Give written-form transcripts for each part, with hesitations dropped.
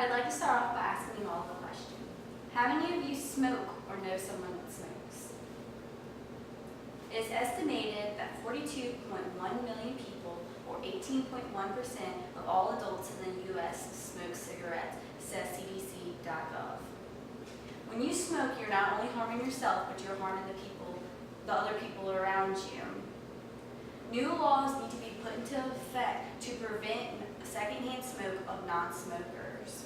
I'd like to start off by asking you all a question. How many of you smoke or know someone that smokes? It is estimated that 42.1 million people, or 18.1% of all adults in the U.S. smoke cigarettes, says CDC.gov. When you smoke, you're not only harming yourself, but you're harming the other people around you. New laws need to be put into effect to prevent secondhand smoke of non-smokers.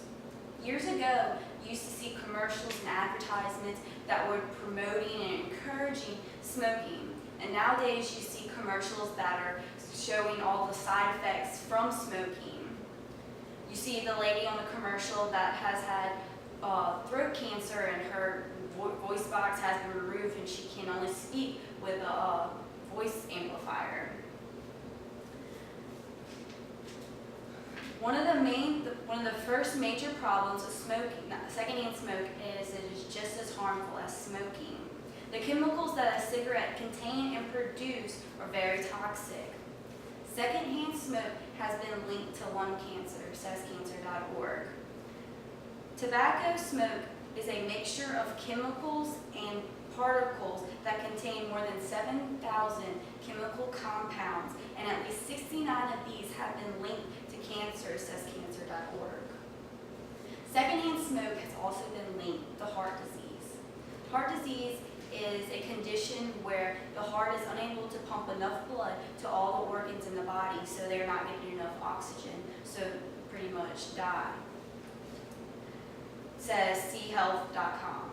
Years ago, you used to see commercials and advertisements that were promoting and encouraging smoking. And nowadays, you see commercials that are showing all the side effects from smoking. You see the lady on the commercial that has had throat cancer and her voice box has been removed and she can only speak with a voice amplifier. One of the first major problems with smoking, secondhand smoke, is it is just as harmful as smoking. The chemicals that a cigarette contain and produce are very toxic. Secondhand smoke has been linked to lung cancer, says cancer.org. Tobacco smoke is a mixture of chemicals and particles that contain more than 7,000 chemical compounds, and at least 69 of these have been linked to cancer, says cancer.org. Secondhand smoke has also been linked to heart disease. Heart disease is a condition where the heart is unable to pump enough blood to all the organs in the body, so they're not getting enough oxygen, so pretty much die, says chealth.com.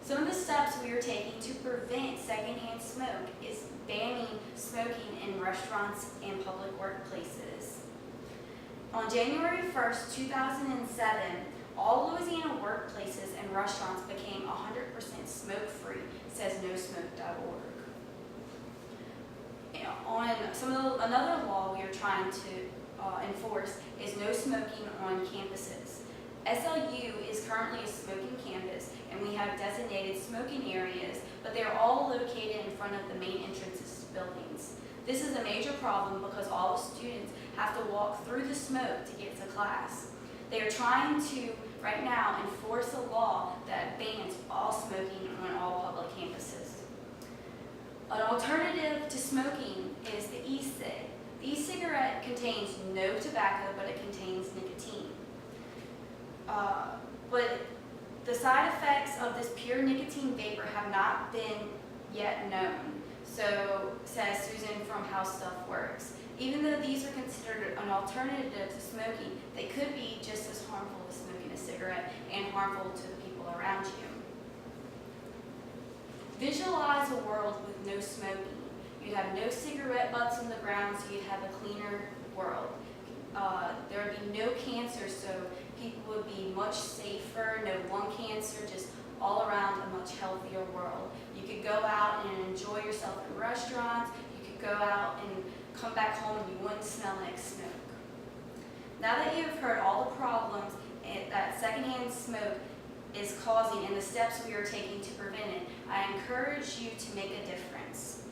Some of the steps we are taking to prevent secondhand smoke is banning smoking in restaurants and public workplaces. On January 1st, 2007, all Louisiana workplaces and restaurants became 100% smoke-free, says nosmoke.org. Another law we are trying to enforce is no smoking on campuses. SLU is currently a smoking campus, and we have designated smoking areas, but they are all located in front of the main entrances to buildings. This is a major problem because all the students have to walk through the smoke to get to class. They are trying to, right now, enforce a law that bans all smoking on all public campuses. An alternative to smoking is the e-cig. The e-cigarette contains no tobacco, but it contains nicotine. But the side effects of this pure nicotine vapor have not been yet known, so says Susan from How Stuff Works. Even though these are considered an alternative to smoking, they could be just as harmful as smoking a cigarette and harmful to the people around you. Visualize a world with no smoking. You'd have no cigarette butts on the ground, so you'd have a cleaner world. There would be no cancer, so people would be much safer, no lung cancer, just all around a much healthier world. You could go out and enjoy yourself in restaurants. You could go out and come back home and you wouldn't smell like smoke. Now that you have heard all the problems that secondhand smoke is causing and the steps we are taking to prevent it, I encourage you to make a difference.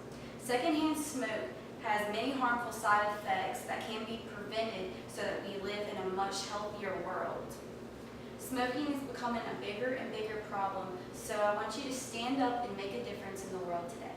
Secondhand smoke has many harmful side effects that can be prevented so that we live in a much healthier world. Smoking is becoming a bigger and bigger problem, so I want you to stand up and make a difference in the world today.